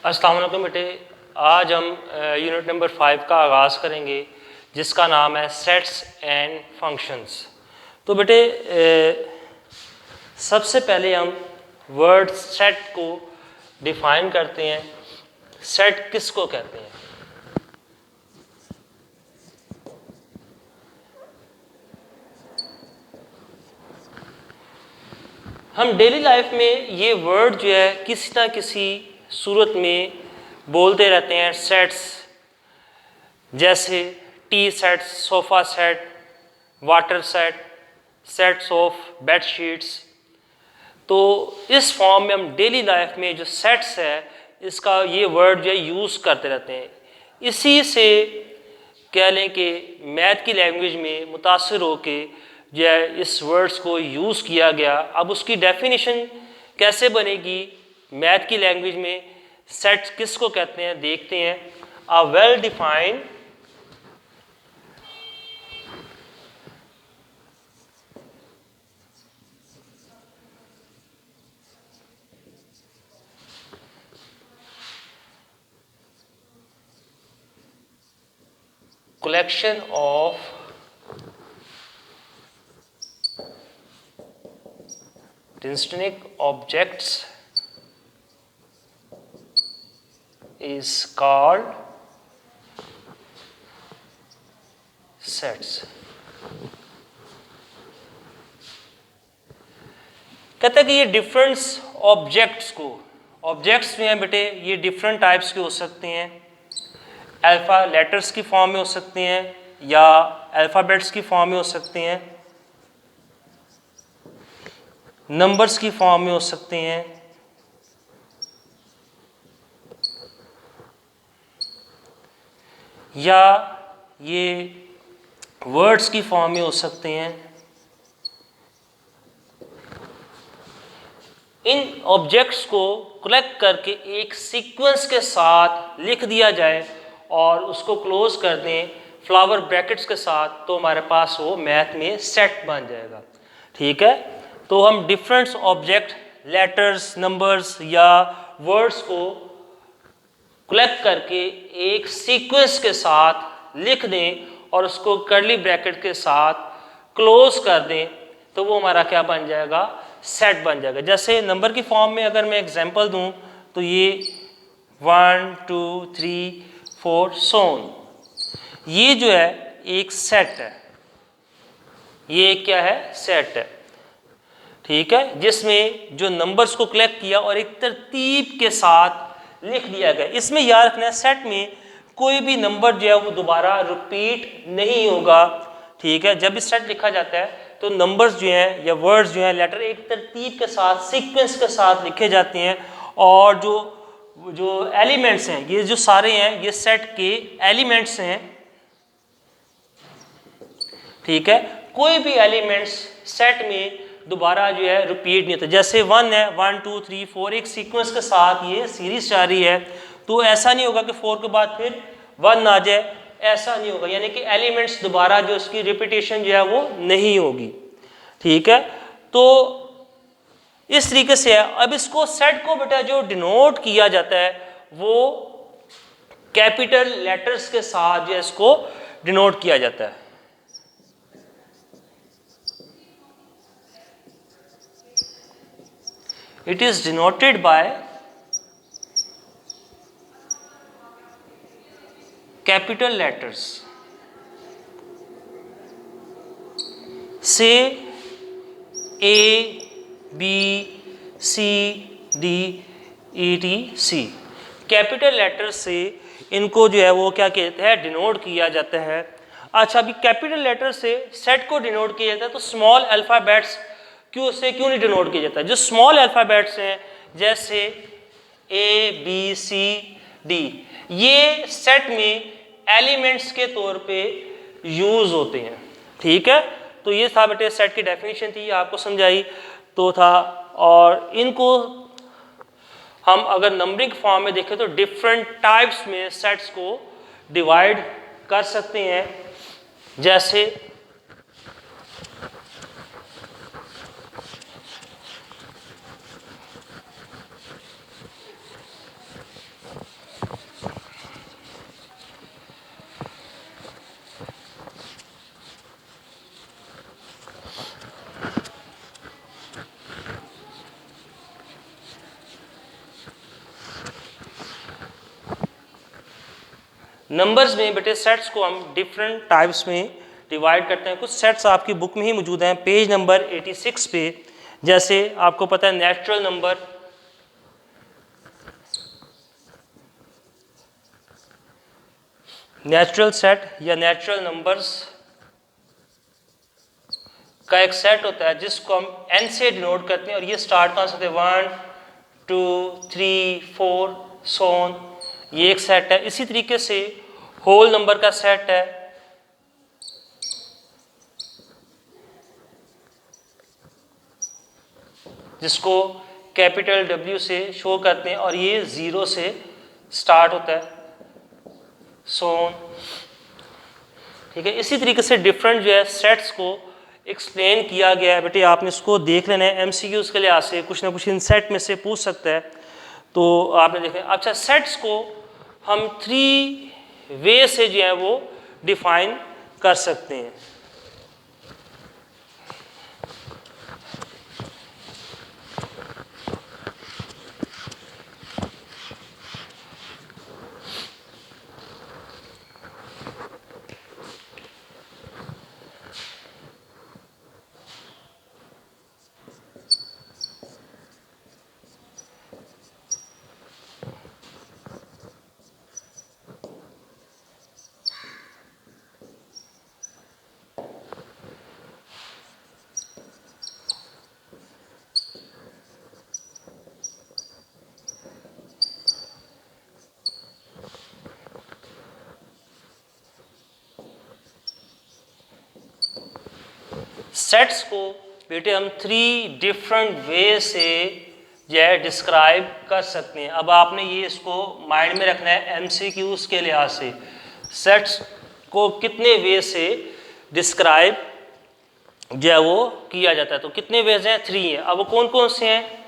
अस्सलाम वालेकुम बेटे, आज हम यूनिट नंबर 5 का आगाज़ करेंगे जिसका नाम है सेट्स एंड फंक्शंस। तो बेटे सबसे पहले हम वर्ड सेट को डिफ़ाइन करते हैं। सेट किसको कहते हैं? हम डेली लाइफ में ये वर्ड जो है किसी ना किसी सूरत में बोलते रहते हैं। सेट्स जैसे T set, sofa set, water set, sets of bed sheets. तो इस फॉर्म में हम डेली लाइफ में जो सेट्स है इसका ये वर्ड जो है यूज़ करते रहते हैं। इसी से कह लें कि मैथ की लैंग्वेज में मुतासिर होके जो है इस वर्ड्स को यूज़ किया गया। अब उसकी डेफिनेशन कैसे बनेगी मैथ की लैंग्वेज में, सेट्स किसको कहते हैं देखते हैं। A well defined collection of distinct objects is called sets। कहते हैं कि ये डिफरेंट ऑब्जेक्ट्स को, ऑब्जेक्ट्स जो हैं बेटे ये डिफरेंट टाइप्स के हो सकते हैं। अल्फ़ा लेटर्स की फॉर्म में हो सकते हैं या अल्फ़ाबेट्स की फॉर्म में हो सकते हैं, नंबर्स की फॉर्म में हो सकते हैं, या ये वर्ड्स की फॉर्म में हो सकते हैं। इन ऑब्जेक्ट्स को कलेक्ट करके एक सीक्वेंस के साथ लिख दिया जाए और उसको क्लोज कर दें फ्लावर ब्रैकेट्स के साथ, तो हमारे पास वो मैथ में सेट बन जाएगा। ठीक है, तो हम डिफरेंट ऑब्जेक्ट लेटर्स, नंबर्स या वर्ड्स को कलेक्ट करके एक सीक्वेंस के साथ लिख दें और उसको कर्ली ब्रैकेट के साथ क्लोज कर दें, तो वो हमारा क्या बन जाएगा? सेट बन जाएगा। जैसे नंबर की फॉर्म में अगर मैं एग्जांपल दूं तो ये 1 2 3 4 सोन, ये जो है एक सेट है। ये क्या है? सेट है। ठीक है, जिसमें जो नंबर्स को कलेक्ट किया और एक तरतीब के साथ लिख दिया गया। इसमें याद रखना है सेट में कोई भी नंबर जो है वो दोबारा रिपीट नहीं होगा। ठीक है, जब भी सेट लिखा जाता है तो नंबर्स जो हैं या वर्ड्स जो हैं लेटर एक तरतीब के साथ सीक्वेंस के साथ लिखे जाते हैं और जो एलिमेंट्स हैं ये जो सारे हैं ये सेट के एलिमेंट्स हैं। ठीक है, कोई भी एलिमेंट्स सेट में दोबारा जो है रिपीट नहीं होता। जैसे 1 है, 1 2 3 4 एक सीक्वेंस के साथ ये सीरीज जारी है, तो ऐसा नहीं होगा कि 4 के बाद फिर 1 आ जाए, ऐसा नहीं होगा। यानी कि एलिमेंट्स दोबारा जो इसकी रिपीटेशन जो है वो नहीं होगी। ठीक है, तो इस तरीके से है। अब इसको सेट को बेटा जो डिनोट किया जाता है वो कैपिटल लेटर्स के साथ जो इसको डिनोट किया जाता है। It is denoted by capital letters. से A B C D E T C capital letter से इनको जो है वो क्या कहते हैं? डिनोट किया जाता है। अच्छा, अभी कैपिटल लेटर से सेट को डिनोट किया जाता है तो स्मॉल अल्फ़ाबेट्स क्यों नहीं डिनोट किया जाता? जो स्मॉल अल्फ़ाबेट्स हैं जैसे A B C D, ये सेट में एलिमेंट्स के तौर पे यूज़ होते हैं। ठीक है, तो ये था बेटे सेट की डेफिनेशन थी, आपको समझाई तो था। और इनको हम अगर नंबरिंग फॉर्म में देखें तो डिफरेंट टाइप्स में सेट्स को डिवाइड कर सकते हैं। जैसे नंबर्स में बेटे सेट्स को हम डिफरेंट टाइप्स में डिवाइड करते हैं। कुछ सेट्स आपकी बुक में ही मौजूद हैं, पेज नंबर 86 पे। जैसे आपको पता है नेचुरल नंबर, नेचुरल सेट या नेचुरल नंबर्स का एक सेट होता है जिसको हम n से डिनोट करते हैं, और ये स्टार्ट कहाँ से होते हैं 1 2 3 4 सो ऑन, ये एक सेट है। इसी तरीके से होल नंबर का सेट है, जिसको कैपिटल W से शो करते हैं, और ये 0 से स्टार्ट होता है, सो ऑन। ठीक है, इसी तरीके से डिफरेंट जो है सेट्स को एक्सप्लेन किया गया है। बेटे आपने इसको देख लेना है, MCQs के लिहाज से कुछ ना कुछ इन सेट में से पूछ सकता है, तो आपने देखें। अच्छा, सेट्स को हम 3 वे से जो है वो डिफाइन कर सकते हैं। सेट्स को बेटे हम 3 डिफरेंट वे से जो है डिस्क्राइब कर सकते हैं। अब आपने ये इसको माइंड में रखना है MCQs के लिहाज से, सेट्स को कितने वे से डिस्क्राइब जो है वो किया जाता है। तो कितने वेज हैं, 3 हैं। अब वो कौन कौन से हैं?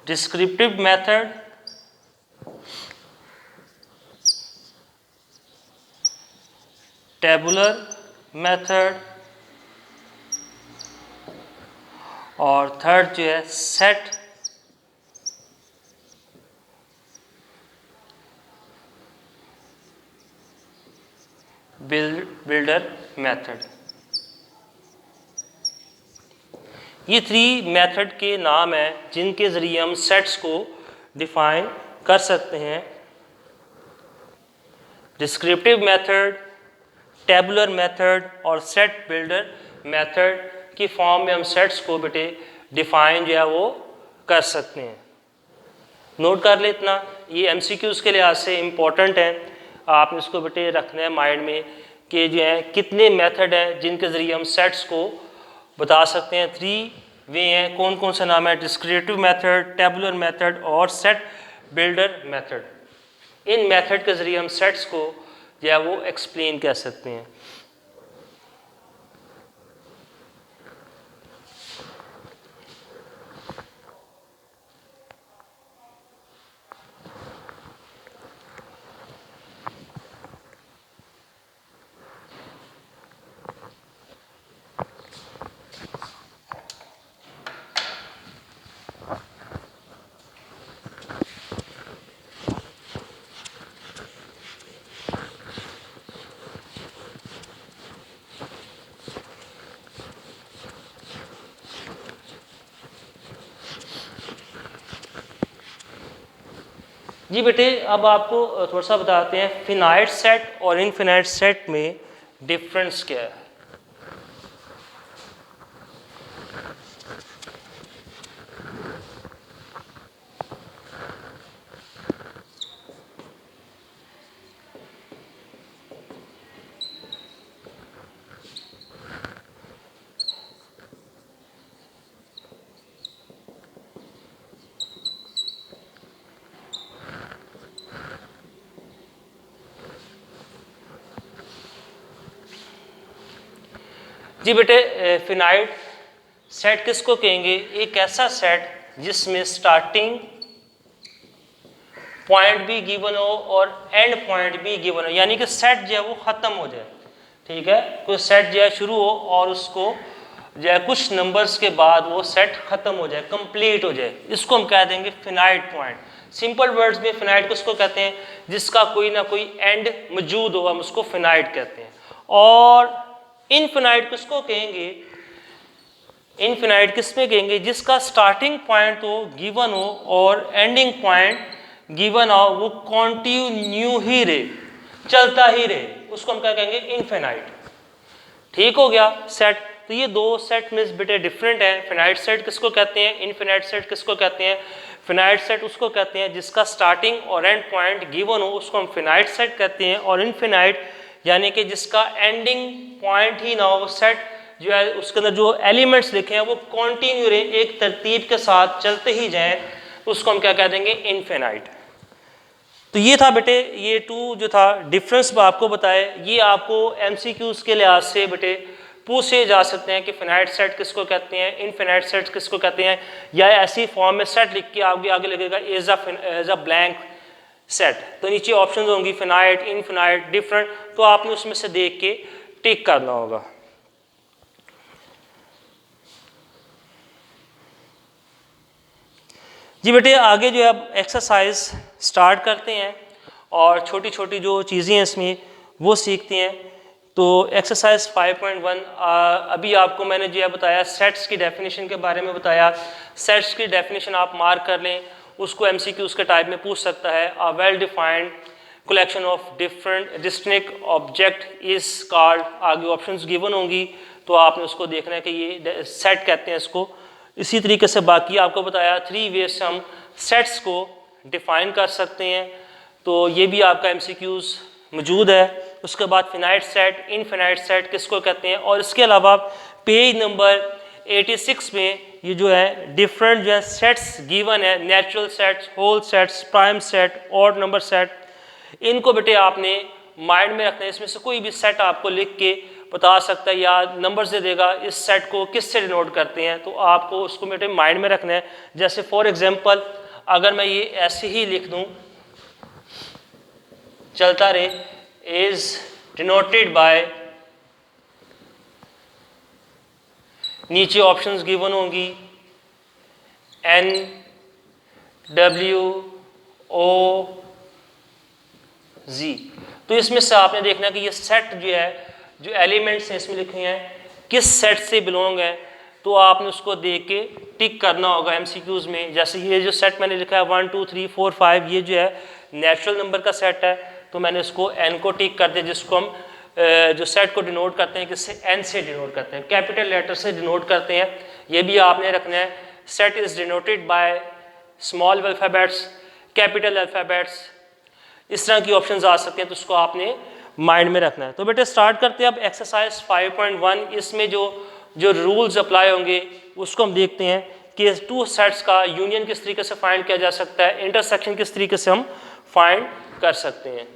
डिस्क्रिप्टिव मेथड, टेबुलर मेथड, और थर्ड जो है सेट बिल्डर मेथड। ये 3 मेथड के नाम हैं जिनके ज़रिए हम सेट्स को डिफाइन कर सकते हैं। डिस्क्रिप्टिव मेथड, टेबुलर मेथड और सेट बिल्डर मेथड की फॉर्म में हम सेट्स को बेटे डिफाइन जो है वो कर सकते हैं। नोट कर ले इतना, ये MCQs के लिहाज से इम्पोर्टेंट है, आपने इसको बेटे रखना है माइंड में कि जो है कितने मेथड हैं जिनके ज़रिए हम सेट्स को बता सकते हैं। 3 वे हैं, कौन कौन सा नाम है? डिस्क्रिप्टिव मेथड, टेबुलर मेथड और सेट बिल्डर मेथड। इन मेथड के ज़रिए हम सेट्स को जो है वो एक्सप्लेन कर सकते हैं। जी बेटे, अब आपको थोड़ा सा बताते हैं फिनाइट सेट और इनफिनाइट सेट में डिफरेंस क्या है। जी बेटे, फिनाइट सेट किसको कहेंगे? एक ऐसा सेट जिसमें स्टार्टिंग पॉइंट भी गिवन हो और एंड पॉइंट भी गिवन हो, यानी कि सेट जो है वो ख़त्म हो जाए। ठीक है, कोई सेट जो है शुरू हो और उसको जो है कुछ नंबर्स के बाद वो सेट खत्म हो जाए, कंप्लीट हो जाए, इसको हम कह देंगे फिनाइट पॉइंट। सिंपल वर्ड्स में फिनाइट किसको कहते हैं? जिसका कोई ना कोई एंड मौजूद हो, हम उसको फिनाइट कहते हैं। और इनफिनाइट किसको कहेंगे? इनफिनाइट किस में कहेंगे? जिसका स्टार्टिंग पॉइंट हो गिवन हो और एंडिंग पॉइंट गिवन हो, वो कॉन्टिन्यू ही रहे, चलता ही रहे, उसको हम क्या कहेंगे? इनफिनाइट। ठीक हो गया सेट। तो ये दो सेट में बेटे डिफरेंट है। फिनाइट सेट किसको कहते हैं? इनफिनाइट सेट किसको कहते हैं? फिनाइट सेट उसको कहते हैं जिसका स्टार्टिंग और एंड पॉइंट गिवन हो, उसको हम फिनाइट सेट कहते हैं। और इनफिनाइट यानी कि जिसका एंडिंग पॉइंट ही ना हो, सेट जो है उसके अंदर जो एलिमेंट्स लिखे हैं वो कॉन्टिन्यू रहे, एक तरतीब के साथ चलते ही जाएं, तो उसको हम क्या कह देंगे? इनफिनाइट। तो ये था बेटे, ये टू जो था डिफरेंस आपको बताए। ये आपको एमसीक्यूज के लिहाज से बेटे पूछे जा सकते हैं कि फिनाइट सेट किसको कहते हैं, इनफिनाइट सेट किसको कहते हैं, या ऐसी फॉर्म में सेट लिख के आगे लगेगा एज अ ब्लैंक सेट। तो नीचे ऑप्शंस होंगी फिनाइट, इनफिनाइट, डिफरेंट, तो आपने उसमें से देख के टिक करना होगा। जी बेटे आगे जो है अब एक्सरसाइज स्टार्ट करते हैं और छोटी छोटी जो चीज़ें हैं इसमें वो सीखते हैं। तो एक्सरसाइज 5.1 अभी आपको मैंने जो है बताया सेट्स की डेफिनेशन के बारे में बताया। सेट्स की डेफिनेशन आप मार्क कर लें, उसको एमसीक्यूज के टाइप में पूछ सकता है। A well defined collection of different distinct object is called, आगे ऑप्शंस गिवन होंगी तो आपने उसको देखना है कि ये सेट कहते हैं इसको। इसी तरीके से बाकी आपको बताया 3 वे से हम सेट्स को डिफाइन कर सकते हैं, तो ये भी आपका एमसीक्यूज मौजूद है। उसके बाद फिनाइट सेट, इनफिनाइट सेट किसको कहते हैं। और इसके अलावा पेज नंबर 86 में ये जो है डिफरेंट जो है सेट्स गिवन है, natural sets, whole sets, prime set, odd number set, इनको बेटे आपने माइंड में रखना है। इसमें से कोई भी सेट आपको लिख के बता सकता है या नंबर से देगा इस सेट को किससे डिनोट करते हैं, तो आपको उसको बेटे माइंड में रखना है। जैसे फॉर एग्जांपल अगर मैं ये ऐसे ही लिख दूं, चलता रहे इज डिनोटेड बाय, नीचे ऑप्शंस गिवन होंगी एन डब्ल्यू ओ जी। तो इसमें से आपने देखना कि ये सेट जो है, जो एलिमेंट्स हैं इसमें लिखे हैं किस सेट से बिलोंग है, तो आपने उसको देख के टिक करना होगा एमसीक्यूज में। जैसे ये जो सेट मैंने लिखा है 1 2 3 4 5, ये जो है नेचुरल नंबर का सेट है, तो मैंने इसको एन को टिक कर दिया, जिसको हम जो सेट को डिनोट करते हैं किससे? एन से डिनोट करते हैं, कैपिटल लेटर से डिनोट करते हैं। ये भी आपने रखना है, set is denoted by small alphabets, capital alphabets, इस तरह की ऑप्शंस आ सकते हैं, तो उसको आपने माइंड में रखना है। तो बेटे स्टार्ट करते हैं अब एक्सरसाइज 5.1। इसमें जो रूल्स अप्लाई होंगे उसको हम देखते हैं कि टू सेट्स का यूनियन किस तरीके से फाइंड किया जा सकता है, इंटरसेक्शन किस तरीके से हम फाइंड कर सकते हैं।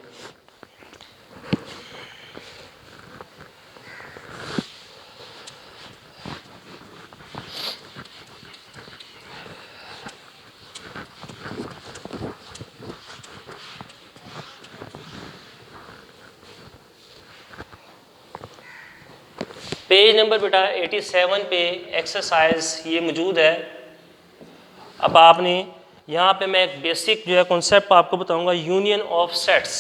पेज नंबर बेटा 87 पे एक्सरसाइज ये मौजूद है। अब आपने यहाँ पे मैं एक बेसिक जो है कॉन्सेप्ट आपको बताऊंगा, यूनियन ऑफ सेट्स।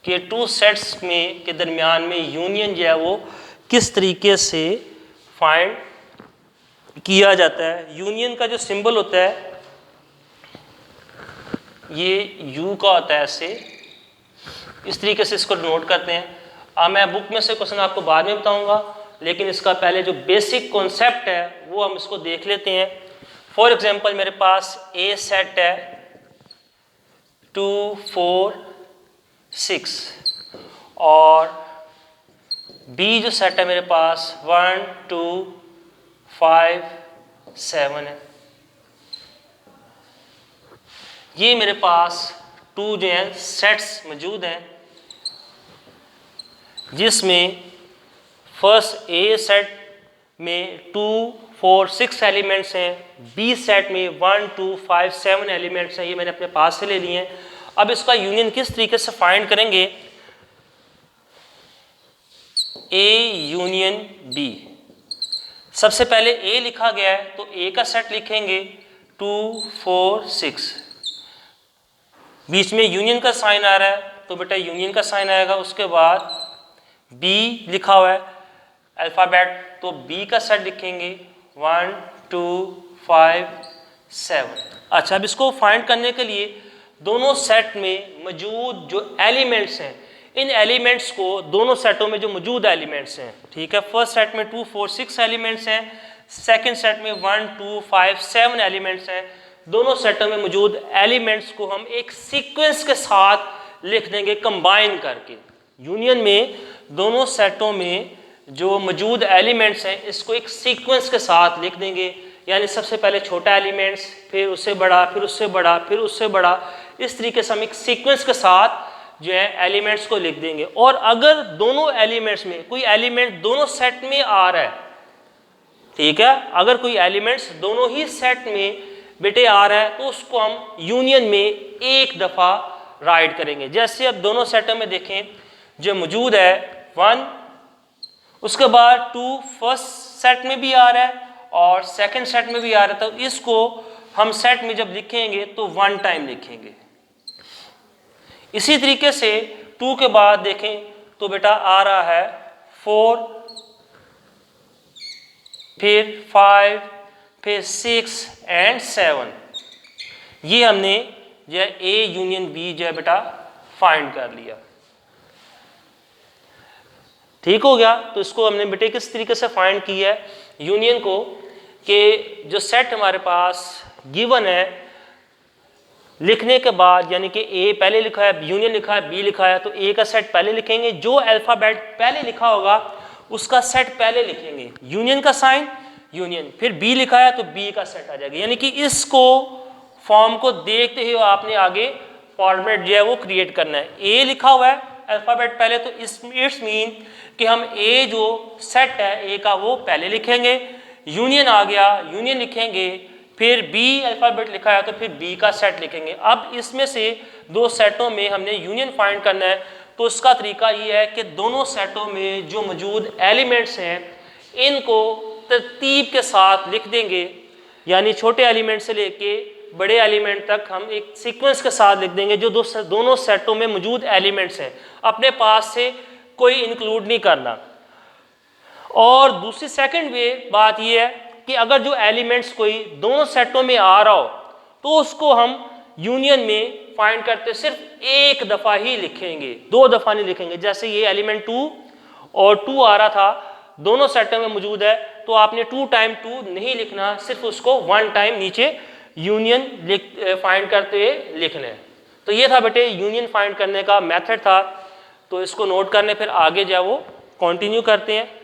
कि टू सेट्स में के दरमियान में यूनियन जो है वो किस तरीके से फाइंड किया जाता है। यूनियन का जो सिंबल होता है ये यू का होता है, ऐसे इस तरीके से इसको नोट करते हैं। अब मैं बुक में से क्वेश्चन आपको बाद में बताऊंगा, लेकिन इसका पहले जो बेसिक कॉन्सेप्ट है वो हम इसको देख लेते हैं। फॉर एग्जांपल मेरे पास ए सेट है 2 4 6 और बी जो सेट है मेरे पास 1 2 5 7 है। ये मेरे पास टू जो है सेट्स मौजूद हैं, जिसमें फर्स्ट ए सेट में 2 4 6 एलिमेंट्स हैं, बी सेट में 1 2 5 7 एलिमेंट्स हैं। ये मैंने अपने पास से ले लिए हैं। अब इसका यूनियन किस तरीके से फाइंड करेंगे, ए यूनियन बी। सबसे पहले ए लिखा गया है तो ए का सेट लिखेंगे 2 4 6, बीच में यूनियन का साइन आ रहा है तो बेटा यूनियन का साइन आएगा। उसके बाद बी लिखा हुआ है अल्फ़ाबेट तो बी का सेट लिखेंगे 1 2 5 7। अच्छा, अब इसको फाइंड करने के लिए दोनों सेट में मौजूद जो एलिमेंट्स हैं, इन एलिमेंट्स को दोनों सेटों में जो मौजूद एलिमेंट्स हैं, ठीक है, फर्स्ट सेट में 2 4 6 एलिमेंट्स हैं, सेकंड सेट में 1 2 5 7 एलिमेंट्स हैं। दोनों सेटों में मौजूद एलिमेंट्स को हम एक सीक्वेंस के साथ लिख देंगे कंबाइन करके। यूनियन में दोनों सेटों में जो मौजूद एलिमेंट्स हैं इसको एक सीक्वेंस के साथ लिख देंगे, यानी सबसे पहले छोटा एलिमेंट्स, फिर उससे बड़ा, फिर उससे बड़ा, फिर उससे बड़ा, इस तरीके से हम एक सीक्वेंस के साथ जो है एलिमेंट्स को लिख देंगे। और अगर दोनों एलिमेंट्स में कोई एलिमेंट दोनों सेट में आ रहा है, ठीक है, अगर कोई एलिमेंट्स दोनों ही सेट में बेटे आ रहा है तो उसको हम यूनियन में एक दफ़ा राइट करेंगे। जैसे अब दोनों सेटों में देखें जो मौजूद है 1, उसके बाद 2 फर्स्ट सेट में भी आ रहा है और सेकंड सेट में भी आ रहा है, तो इसको हम सेट में जब लिखेंगे तो 1 टाइम लिखेंगे। इसी तरीके से 2 के बाद देखें तो बेटा आ रहा है 4, फिर 5, फिर 6 एंड 7। ये हमने जो है ए यूनियन बी जो है बेटा फाइंड कर लिया। ठीक हो गया। तो इसको हमने बेटे किस तरीके से फाइंड किया है यूनियन को, कि जो सेट हमारे पास गिवन है लिखने के बाद, यानी कि ए पहले लिखा है, यूनियन लिखा है, बी लिखा है, तो ए का सेट पहले लिखेंगे, जो अल्फाबेट पहले लिखा होगा उसका सेट पहले लिखेंगे, यूनियन का साइन यूनियन, फिर बी लिखा है तो बी का सेट आ जाएगा। यानी कि इसको फॉर्म को देखते ही आपने आगे फॉर्मेट जो है वो क्रिएट करना है। ए लिखा हुआ है अल्फाबेट पहले, तो इट्स मीन कि हम ए जो सेट है ए का वो पहले लिखेंगे, यूनियन आ गया यूनियन लिखेंगे, फिर बी अल्फाबेट लिखा है तो फिर बी का सेट लिखेंगे। अब इसमें से दो सेटों में हमने यूनियन फाइंड करना है, तो उसका तरीका ये है कि दोनों सेटों में जो मौजूद एलिमेंट्स हैं इनको तरतीब के साथ लिख देंगे, यानी छोटे एलिमेंट से लेके बड़े एलिमेंट तक हम एक सीक्वेंस के साथ लिख देंगे। जो दोनों सेटों में मौजूद एलिमेंट्स हैं अपने पास से कोई इंक्लूड नहीं करना। और दूसरी सेकंड वे बात यह है कि अगर जो एलिमेंट्स कोई दोनों सेटों में आ रहा हो तो उसको हम यूनियन में फाइंड करते सिर्फ एक दफ़ा ही लिखेंगे, दो दफ़ा नहीं लिखेंगे। जैसे ये एलिमेंट 2 और 2 आ रहा था, दोनों सेटों में मौजूद है, तो आपने 2 टाइम 2 नहीं लिखना, सिर्फ उसको 1 टाइम नीचे यूनियन फाइंड करते हुए लिखना है। तो ये था बेटे यूनियन फाइंड करने का मेथड था। तो इसको नोट करने फिर आगे जो है वो कंटिन्यू करते हैं।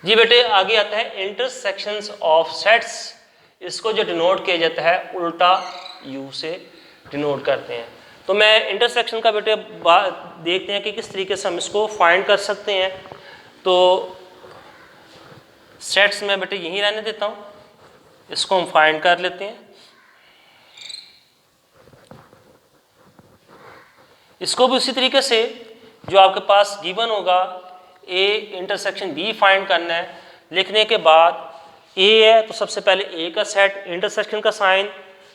जी बेटे आगे आता है इंटरसेक्शंस ऑफ सेट्स। इसको जो डिनोट किया जाता है उल्टा यू से डिनोट करते हैं। तो मैं इंटरसेक्शन का बेटे देखते हैं कि किस तरीके से हम इसको फाइंड कर सकते हैं। तो सेट्स में बेटे यहीं रहने देता हूँ, इसको हम फाइंड कर लेते हैं। इसको भी उसी तरीके से जो आपके पास गिवन होगा ए इंटरसेक्शन बी फाइंड करना है। लिखने के बाद ए है तो सबसे पहले ए का सेट, इंटरसेक्शन का साइन,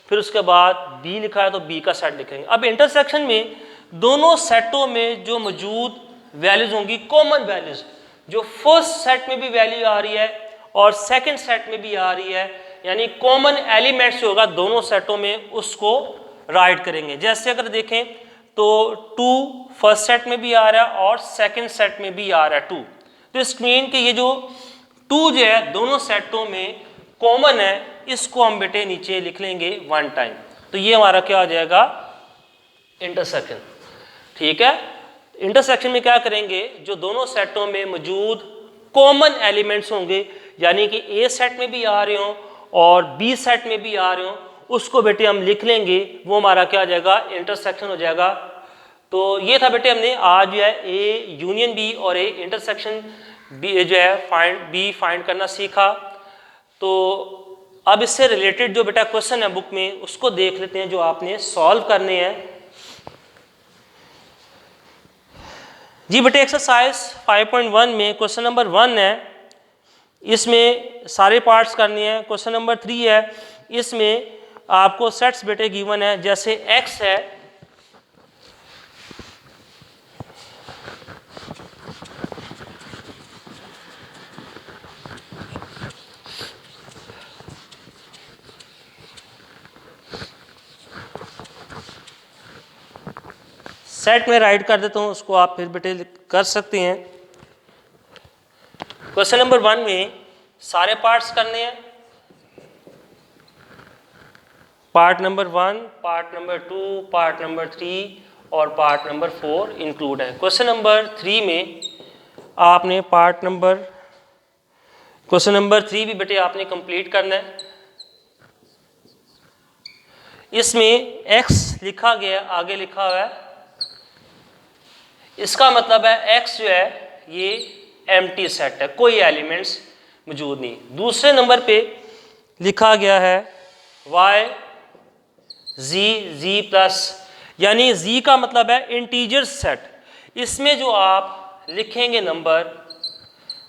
फिर उसके बाद बी लिखा है तो बी का सेट लिखेंगे। अब इंटरसेक्शन में दोनों सेटों में जो मौजूद वैल्यूज होंगी कॉमन वैल्यूज, जो फर्स्ट सेट में भी वैल्यू आ रही है और सेकंड सेट में भी आ रही है, यानी कॉमन एलिमेंट्स जो होगा दोनों सेटों में उसको राइट करेंगे। जैसे अगर देखें तो 2 फर्स्ट सेट में भी आ रहा है और सेकंड सेट में भी आ रहा है 2। तो इस मीन कि ये जो 2 जो है दोनों सेटों में कॉमन है, इसको हम बेटे नीचे लिख लेंगे 1 टाइम। तो ये हमारा क्या आ जाएगा, इंटरसेक्शन। ठीक है, इंटरसेक्शन में क्या करेंगे, जो दोनों सेटों में मौजूद कॉमन एलिमेंट्स होंगे, यानी कि ए सेट में भी आ रहे हो और बी सेट में भी आ रहे हो, उसको बेटे हम लिख लेंगे, वो हमारा क्या आ जाएगा, इंटरसेक्शन हो जाएगा। तो ये था बेटे हमने आज जो है ए यूनियन बी और ए इंटरसेक्शन बी जो है फाइंड करना सीखा। तो अब इससे रिलेटेड जो बेटा क्वेश्चन है बुक में, उसको देख लेते हैं जो आपने सॉल्व करने हैं। जी बेटे एक्सरसाइज 5.1 में क्वेश्चन नंबर 1 है, इसमें सारे पार्ट्स करने हैं। क्वेश्चन नंबर 3 है, इसमें आपको सेट्स बेटे गिवन है, जैसे x है, सेट में राइट कर देता हूँ, उसको आप फिर बेटे कर सकते हैं। क्वेश्चन नंबर 1 में सारे पार्ट्स करने हैं, part number 1, part number 2, part number 3 और पार्ट नंबर 4 इंक्लूड है। क्वेश्चन नंबर 3 में आपने क्वेश्चन नंबर 3 भी बेटे आपने कंप्लीट करना है। इसमें x लिखा गया, आगे लिखा हुआ है, इसका मतलब है x जो है ये एम्प्टी सेट है, कोई एलिमेंट्स मौजूद नहीं। दूसरे नंबर पे लिखा गया है y z प्लस, यानी z का मतलब है इंटीजर सेट। इसमें जो आप लिखेंगे नंबर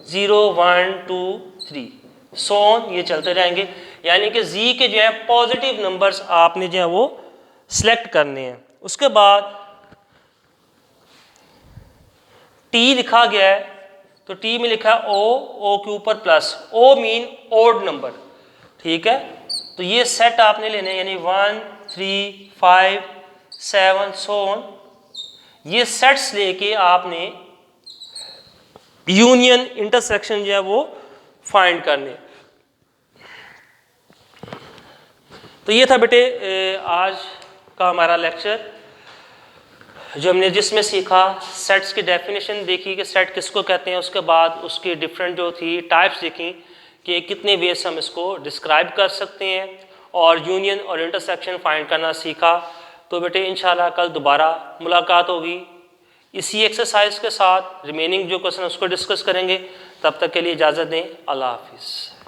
0 1 2 3 सो ऑन, ये चलते रहेंगे, यानी कि z के जो है पॉजिटिव नंबर्स आपने जो है वो सिलेक्ट करने हैं। उसके बाद t लिखा गया है, तो t में लिखा है o के ऊपर plus, o mean odd number. ठीक है, तो ये सेट आपने लेने हैं, यानी 1 3 5 7 सो ऑन, ये सेट्स लेके आपने यूनियन इंटरसेक्शन जो है वो फाइंड करने। तो ये था बेटे आज का हमारा लेक्चर, जो हमने जिसमें सीखा सेट्स की डेफिनेशन देखी कि सेट किसको कहते हैं, उसके बाद उसकी डिफरेंट जो थी टाइप्स देखी कि कितने वेज हम इसको डिस्क्राइब कर सकते हैं, और यूनियन और इंटरसेक्शन फाइंड करना सीखा। तो बेटे इंशाल्लाह कल दोबारा मुलाकात होगी इसी एक्सरसाइज के साथ, रिमेनिंग जो क्वेश्चन उसको डिस्कस करेंगे। तब तक के लिए इजाज़त दें, अल्लाह हाफिज़।